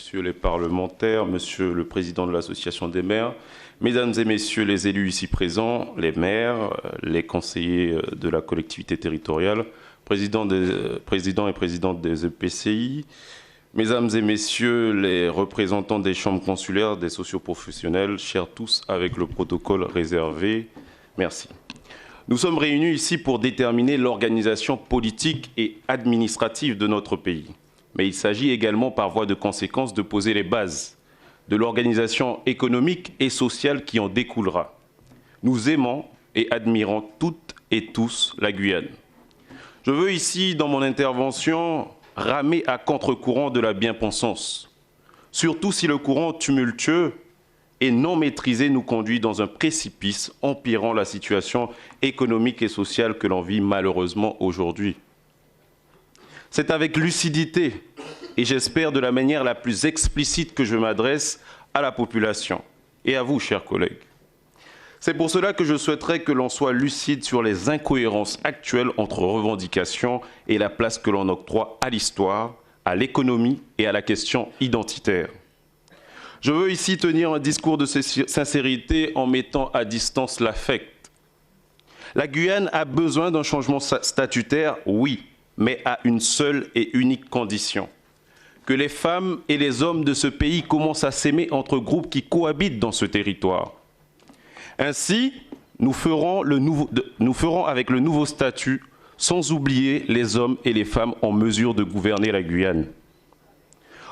messieurs les parlementaires, monsieur le président de l'association des maires, mesdames et messieurs les élus ici présents, les maires, les conseillers de la collectivité territoriale, présidents et présidentes des EPCI, mesdames et messieurs les représentants des chambres consulaires, des socioprofessionnels, chers tous avec le protocole réservé, merci. Nous sommes réunis ici pour déterminer l'organisation politique et administrative de notre pays. Mais il s'agit également par voie de conséquence de poser les bases de l'organisation économique et sociale qui en découlera. Nous aimons et admirons toutes et tous la Guyane. Je veux ici, dans mon intervention, ramer à contre-courant de la bien-pensance, surtout si le courant tumultueux et non maîtrisé nous conduit dans un précipice empirant la situation économique et sociale que l'on vit malheureusement aujourd'hui. C'est avec lucidité et j'espère de la manière la plus explicite que je m'adresse à la population et à vous, chers collègues. C'est pour cela que je souhaiterais que l'on soit lucide sur les incohérences actuelles entre revendications et la place que l'on octroie à l'histoire, à l'économie et à la question identitaire. Je veux ici tenir un discours de sincérité en mettant à distance l'affect. La Guyane a besoin d'un changement statutaire, oui, mais à une seule et unique condition. Que les femmes et les hommes de ce pays commencent à s'aimer entre groupes qui cohabitent dans ce territoire. Ainsi, nous ferons avec le nouveau statut, sans oublier les hommes et les femmes en mesure de gouverner la Guyane.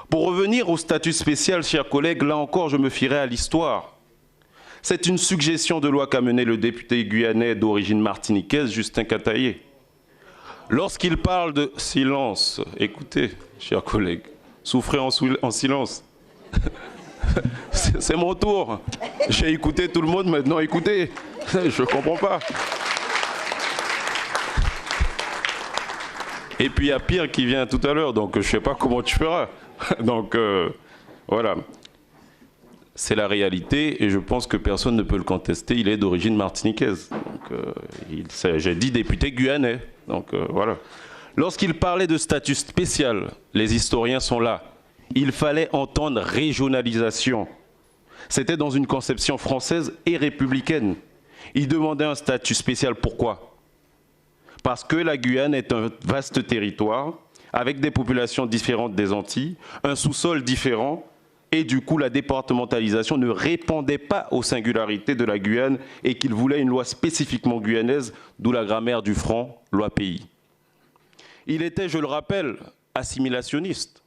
Pour revenir au statut spécial, chers collègues, là encore, je me fierai à l'histoire. C'est une suggestion de loi qu'a menée le député guyanais d'origine martiniquaise, Justin Cataillé. Lorsqu'il parle de silence, écoutez, chers collègues, souffrez en silence. C'est mon tour. J'ai écouté tout le monde, maintenant écoutez. Je ne comprends pas. Et puis il y a Pierre qui vient tout à l'heure, donc je ne sais pas comment tu feras. Donc voilà. C'est la réalité et je pense que personne ne peut le contester. Il est d'origine martiniquaise. J'ai dit député guyanais. Donc voilà. Lorsqu'il parlait de statut spécial, les historiens sont là. Il fallait entendre régionalisation. C'était dans une conception française et républicaine. Il demandait un statut spécial. Pourquoi? Parce que la Guyane est un vaste territoire avec des populations différentes des Antilles, un sous-sol différent, et du coup la départementalisation ne répondait pas aux singularités de la Guyane et qu'il voulait une loi spécifiquement guyanaise, d'où la grammaire du franc, loi pays. Il était, je le rappelle, assimilationniste.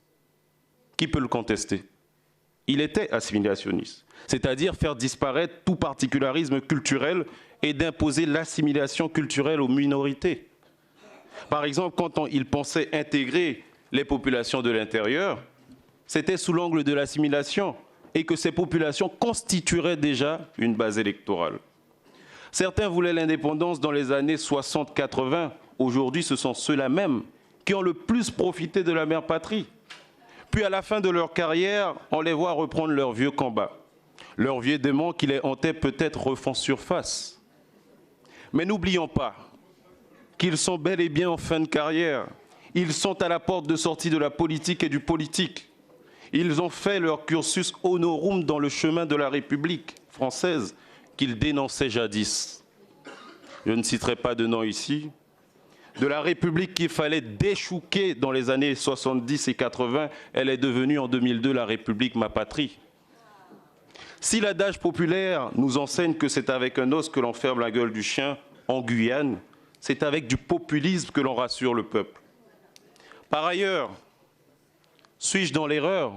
Qui peut le contester? Il était assimilationniste, c'est-à-dire faire disparaître tout particularisme culturel et d'imposer l'assimilation culturelle aux minorités. Par exemple, quand il pensait intégrer les populations de l'intérieur, c'était sous l'angle de l'assimilation et que ces populations constitueraient déjà une base électorale. Certains voulaient l'indépendance dans les années 60-80. Aujourd'hui, ce sont ceux-là même qui ont le plus profité de la mère patrie. Puis à la fin de leur carrière, on les voit reprendre leur vieux combat. Leurs vieux démons qui les hantaient peut-être refont surface. Mais n'oublions pas qu'ils sont bel et bien en fin de carrière. Ils sont à la porte de sortie de la politique et du politique. Ils ont fait leur cursus honorum dans le chemin de la République française qu'ils dénonçaient jadis. Je ne citerai pas de nom ici. De la République qu'il fallait déchouquer dans les années 70 et 80, elle est devenue en 2002 la République ma patrie. Si l'adage populaire nous enseigne que c'est avec un os que l'on ferme la gueule du chien, en Guyane, c'est avec du populisme que l'on rassure le peuple. Par ailleurs, suis-je dans l'erreur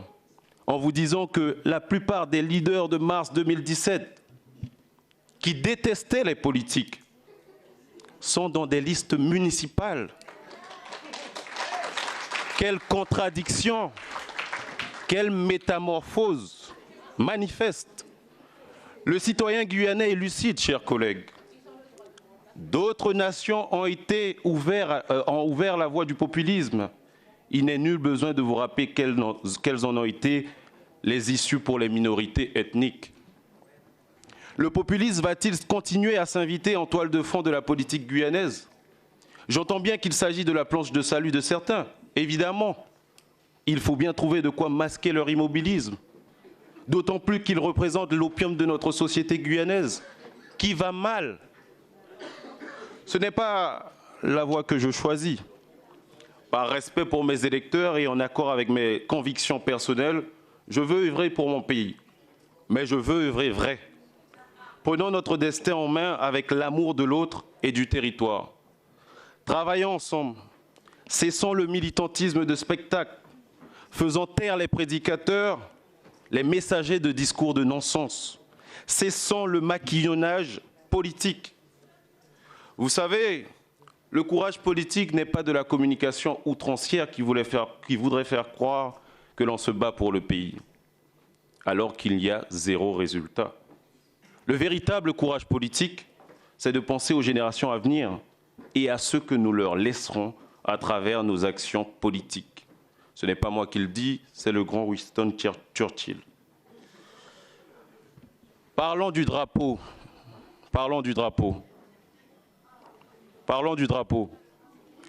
en vous disant que la plupart des leaders de mars 2017 qui détestaient les politiques sont dans des listes municipales? Quelle contradiction, quelle métamorphose manifeste. Le citoyen guyanais est lucide, chers collègues. D'autres nations ont ouvert la voie du populisme. Il n'est nul besoin de vous rappeler quelles en ont été les issues pour les minorités ethniques. Le populisme va-t-il continuer à s'inviter en toile de fond de la politique guyanaise? J'entends bien qu'il s'agit de la planche de salut de certains, évidemment. il faut bien trouver de quoi masquer leur immobilisme. D'autant plus qu'ils représentent l'opium de notre société guyanaise, qui va mal. Ce n'est pas la voie que je choisis. Par respect pour mes électeurs et en accord avec mes convictions personnelles, je veux œuvrer pour mon pays. Mais je veux œuvrer vrai. Prenons notre destin en main avec l'amour de l'autre et du territoire. Travaillons ensemble. Cessons le militantisme de spectacle. Faisons taire les prédicateurs, les messagers de discours de non-sens. Cessons le maquillonnage politique. Vous savez, le courage politique n'est pas de la communication outrancière qui voudrait faire croire que l'on se bat pour le pays, alors qu'il y a zéro résultat. Le véritable courage politique, c'est de penser aux générations à venir et à ceux que nous leur laisserons à travers nos actions politiques. Ce n'est pas moi qui le dis, c'est le grand Winston Churchill. Parlons du drapeau. Parlons du drapeau. Parlons du drapeau.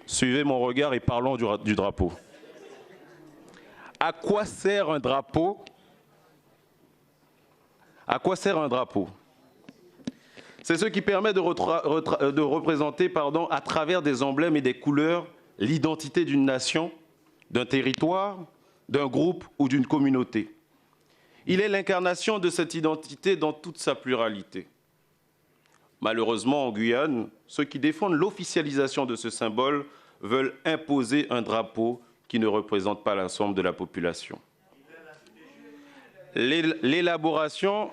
Suivez mon regard et parlons du drapeau. À quoi sert un drapeau? À quoi sert un drapeau? C'est ce qui permet de représenter à travers des emblèmes et des couleurs l'identité d'une nation, d'un territoire, d'un groupe ou d'une communauté. Il est l'incarnation de cette identité dans toute sa pluralité. Malheureusement, en Guyane, ceux qui défendent l'officialisation de ce symbole veulent imposer un drapeau qui ne représente pas l'ensemble de la population. L'élaboration...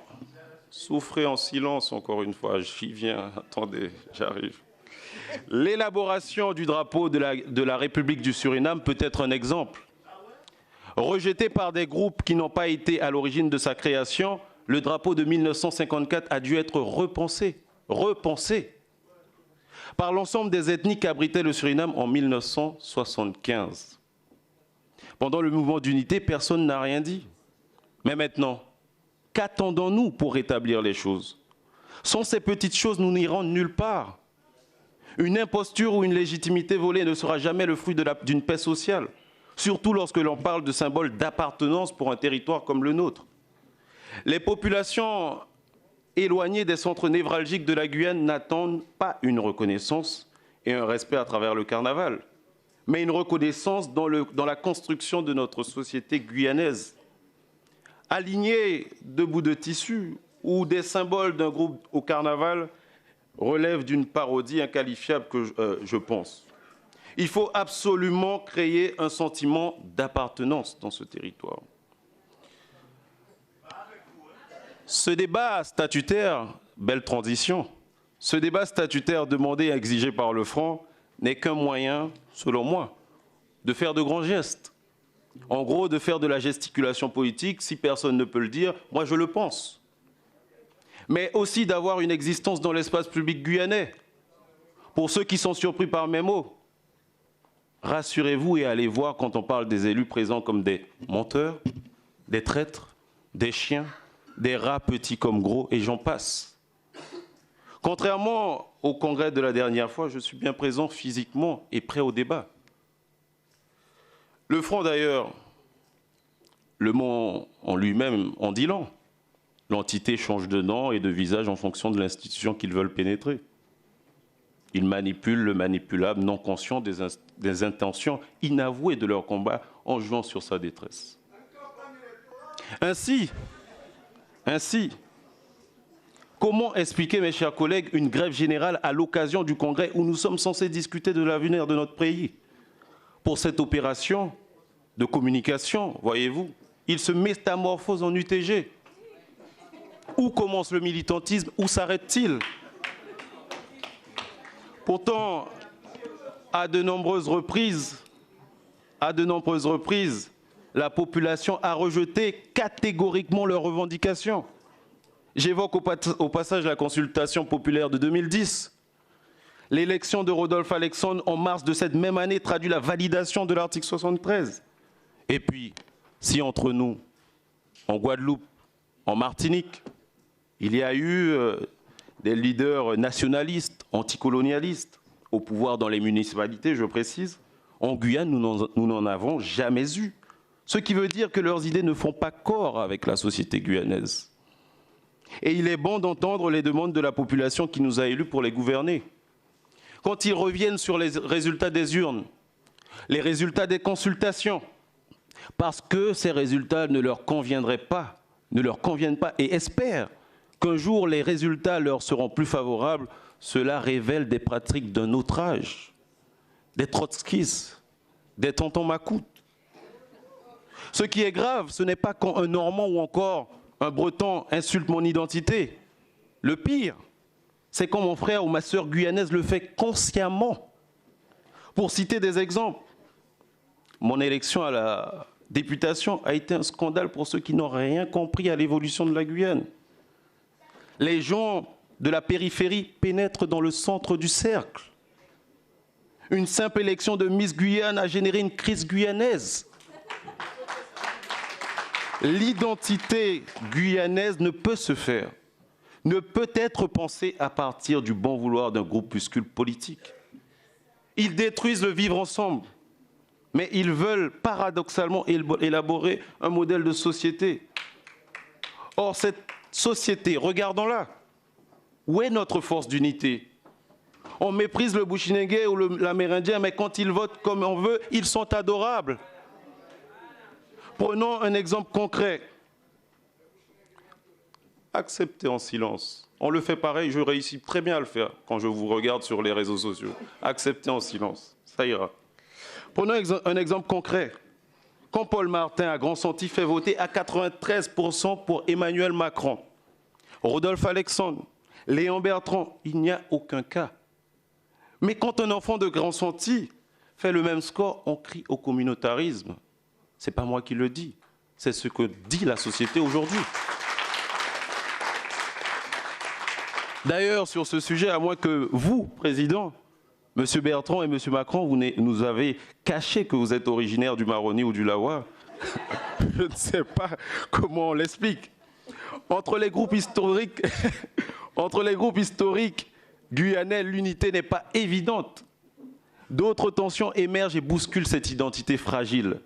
Souffrez en silence, encore une fois, j'y viens, attendez, j'arrive. L'élaboration du drapeau de la République du Suriname peut être un exemple. Rejeté par des groupes qui n'ont pas été à l'origine de sa création, le drapeau de 1954 a dû être repensé par l'ensemble des ethnies qui abritaient le Suriname en 1975. Pendant le mouvement d'unité, personne n'a rien dit. Mais maintenant, qu'attendons-nous pour rétablir les choses? Sans ces petites choses, nous n'irons nulle part. Une imposture ou une légitimité volée ne sera jamais le fruit d'une paix sociale, surtout lorsque l'on parle de symboles d'appartenance pour un territoire comme le nôtre. Les populations éloignées des centres névralgiques de la Guyane n'attendent pas une reconnaissance et un respect à travers le carnaval, mais une reconnaissance dans la construction de notre société guyanaise. Aligner deux bouts de tissu ou des symboles d'un groupe au carnaval relève d'une parodie inqualifiable je pense. Il faut absolument créer un sentiment d'appartenance dans ce territoire. Ce débat statutaire, belle transition, ce débat statutaire demandé et exigé par le Front n'est qu'un moyen, selon moi, de faire de grands gestes. En gros, de faire de la gesticulation politique, si personne ne peut le dire, moi je le pense. Mais aussi d'avoir une existence dans l'espace public guyanais. Pour ceux qui sont surpris par mes mots, rassurez-vous et allez voir quand on parle des élus présents comme des menteurs, des traîtres, des chiens, des rats petits comme gros, et j'en passe. Contrairement au congrès de la dernière fois, je suis bien présent physiquement et prêt au débat. Le Front, d'ailleurs, le mot en lui-même en dit long. L'entité change de nom et de visage en fonction de l'institution qu'ils veulent pénétrer. Ils manipulent le manipulable, non conscient des intentions inavouées de leur combat en jouant sur sa détresse. Ainsi, comment expliquer, mes chers collègues, une grève générale à l'occasion du congrès où nous sommes censés discuter de l'avenir de notre pays? Pour cette opération de communication, voyez-vous, il se métamorphose en UTG. Où commence le militantisme? Où s'arrête-t-il? Pourtant, à de nombreuses reprises, la population a rejeté catégoriquement leurs revendications. J'évoque au passage la consultation populaire de 2010. L'élection de Rodolphe Alexandre en mars de cette même année traduit la validation de l'article 73. Et puis, si entre nous, en Guadeloupe, en Martinique, il y a eu des leaders nationalistes, anticolonialistes, au pouvoir dans les municipalités, je précise, en Guyane, nous n'en avons jamais eu. Ce qui veut dire que leurs idées ne font pas corps avec la société guyanaise. Et il est bon d'entendre les demandes de la population qui nous a élus pour les gouverner. Quand ils reviennent sur les résultats des urnes, les résultats des consultations, parce que ces résultats ne leur conviennent pas et espèrent qu'un jour les résultats leur seront plus favorables, cela révèle des pratiques d'un autre âge, des trotskistes, des tontons macoutes. Ce qui est grave, ce n'est pas quand un Normand ou encore un Breton insulte mon identité. Le pire, c'est quand mon frère ou ma sœur guyanaise le fait consciemment. Pour citer des exemples, mon élection à la députation a été un scandale pour ceux qui n'ont rien compris à l'évolution de la Guyane. Les gens de la périphérie pénètrent dans le centre du cercle. Une simple élection de Miss Guyane a généré une crise guyanaise. L'identité guyanaise ne peut se faire, ne peut être pensée à partir du bon vouloir d'un groupuscule politique. Ils détruisent le vivre ensemble, mais ils veulent paradoxalement élaborer un modèle de société. Or, cette société, regardons-la. Où est notre force d'unité? On méprise le Bushinengue ou l'Amérindien, mais quand ils votent comme on veut, ils sont adorables. Prenons un exemple concret. Acceptez en silence. On le fait pareil, je réussis très bien à le faire quand je vous regarde sur les réseaux sociaux. Acceptez en silence, ça ira. Prenons un exemple concret. Quand Paul Martin à Grand-Santi fait voter à 93% pour Emmanuel Macron, Rodolphe Alexandre, Léon Bertrand, il n'y a aucun cas. Mais quand un enfant de Grand-Santi fait le même score, on crie au communautarisme. Ce n'est pas moi qui le dis, c'est ce que dit la société aujourd'hui. D'ailleurs, sur ce sujet, à moins que vous, Président, M. Bertrand et M. Macron, vous nous avez caché que vous êtes originaire du Maroni ou du Lawa, je ne sais pas comment on l'explique. Entre les groupes historiques guyanais, l'unité n'est pas évidente. D'autres tensions émergent et bousculent cette identité fragile.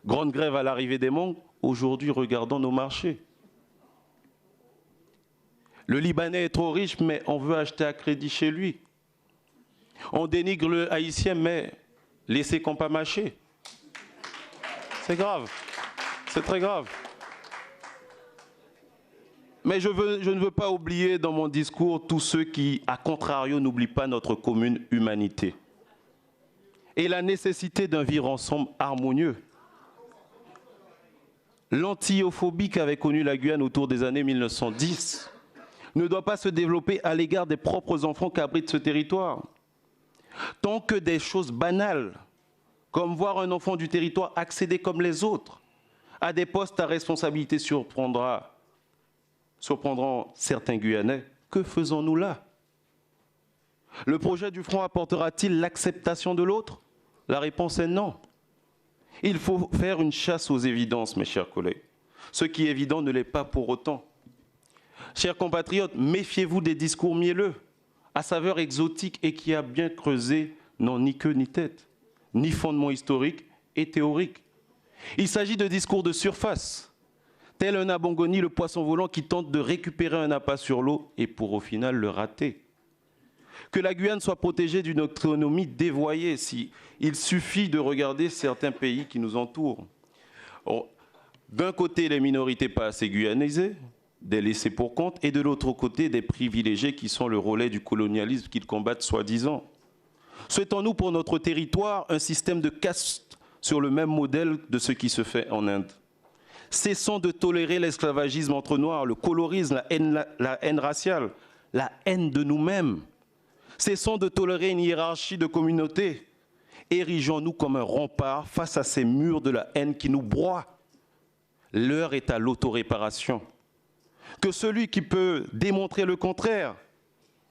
Grande grève à l'arrivée des mangues, aujourd'hui regardons nos marchés. Le Libanais est trop riche, mais on veut acheter à crédit chez lui. On dénigre le Haïtien, mais laissez qu'on pas mâcher. C'est grave, c'est très grave. Mais je ne veux pas oublier dans mon discours tous ceux qui, à contrario, n'oublient pas notre commune humanité et la nécessité d'un vivre ensemble harmonieux. L'antiophobie qu'avait connue la Guyane autour des années 1910 ne doit pas se développer à l'égard des propres enfants qu'abrite ce territoire. Tant que des choses banales, comme voir un enfant du territoire accéder comme les autres à des postes à responsabilité surprendront certains Guyanais, que faisons-nous là? Le projet du Front apportera-t-il l'acceptation de l'autre? La réponse est non. Il faut faire une chasse aux évidences, mes chers collègues. Ce qui est évident ne l'est pas pour autant. Chers compatriotes, méfiez-vous des discours mielleux, à saveur exotique et qui a bien creusé, n'ont ni queue ni tête, ni fondement historique et théorique. Il s'agit de discours de surface, tel un abongoni, le poisson volant qui tente de récupérer un appât sur l'eau et pour au final le rater. Que la Guyane soit protégée d'une autonomie dévoyée, il suffit de regarder certains pays qui nous entourent. D'un côté, les minorités pas assez guyanisées, des laissés pour compte, et de l'autre côté, des privilégiés qui sont le relais du colonialisme qu'ils combattent soi-disant. Souhaitons-nous pour notre territoire un système de caste sur le même modèle de ce qui se fait en Inde? Cessons de tolérer l'esclavagisme entre Noirs, le colorisme, la haine raciale, la haine de nous-mêmes. Cessons de tolérer une hiérarchie de communautés. Érigeons-nous comme un rempart face à ces murs de la haine qui nous broient. L'heure est à l'autoréparation. Que celui qui peut démontrer le contraire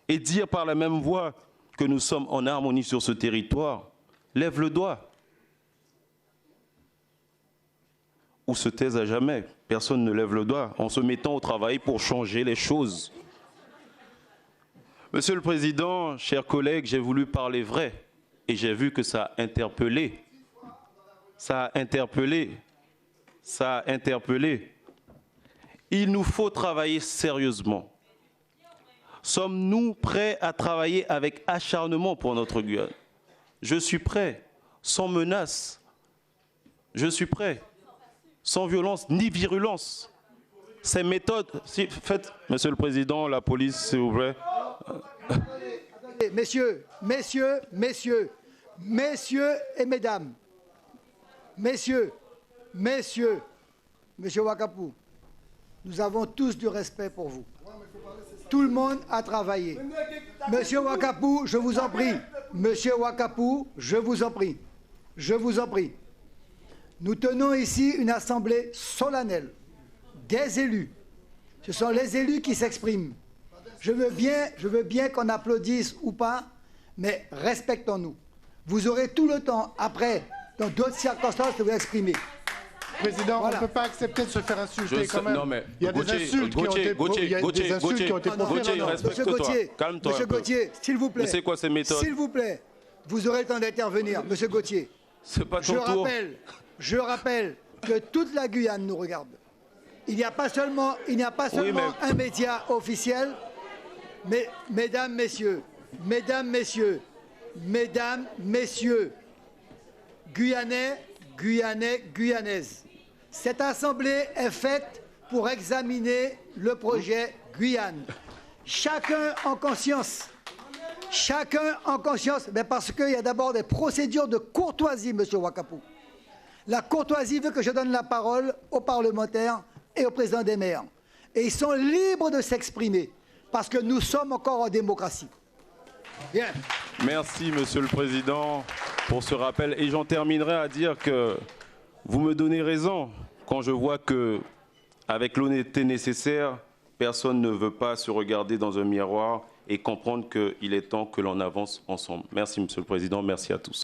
et dire par la même voix que nous sommes en harmonie sur ce territoire, lève le doigt. Ou se taise à jamais. Personne ne lève le doigt en se mettant au travail pour changer les choses. Monsieur le Président, chers collègues, j'ai voulu parler vrai et j'ai vu que ça a interpellé. Ça a interpellé. ça a interpellé. Il nous faut travailler sérieusement. Sommes-nous prêts à travailler avec acharnement pour notre Guyane? Je suis prêt, sans menace. Je suis prêt, sans violence ni virulence. Ces méthodes... Si, faites, Monsieur le Président, la police, s'il vous plaît. Messieurs et mesdames, Monsieur Wakapou, nous avons tous du respect pour vous. Tout le monde a travaillé. Monsieur Wakapou, je vous en prie. Monsieur Wakapou, je vous en prie. Je vous en prie. Nous tenons ici une assemblée solennelle des élus. Ce sont les élus qui s'expriment. Je veux bien qu'on applaudisse ou pas, mais respectons-nous. Vous aurez tout le temps, après, dans d'autres circonstances, de vous exprimer. Président, Voilà. on ne peut pas accepter de se faire insulter quand même. Non, mais il y a des insultes qui ont été Gauthier, respecte-toi. Calme-toi. Monsieur Gauthier, s'il vous plaît. Mais c'est quoi ces méthodes? S'il vous plaît, vous aurez le temps d'intervenir. Monsieur Gauthier, C'est pas ton tour. je rappelle que toute la Guyane nous regarde. Il n'y a pas seulement un média officiel, mais mesdames, messieurs, Guyanais, Guyanaises, cette assemblée est faite pour examiner le projet Guyane. Chacun en conscience, mais parce qu'il y a d'abord des procédures de courtoisie, Monsieur Wakapou. La courtoisie veut que je donne la parole aux parlementaires et au président des maires. Et ils sont libres de s'exprimer, parce que nous sommes encore en démocratie. Bien. Merci, Monsieur le Président, pour ce rappel. Et j'en terminerai à dire que vous me donnez raison quand je vois que, avec l'honnêteté nécessaire, personne ne veut pas se regarder dans un miroir et comprendre qu'il est temps que l'on avance ensemble. Merci, Monsieur le Président. Merci à tous.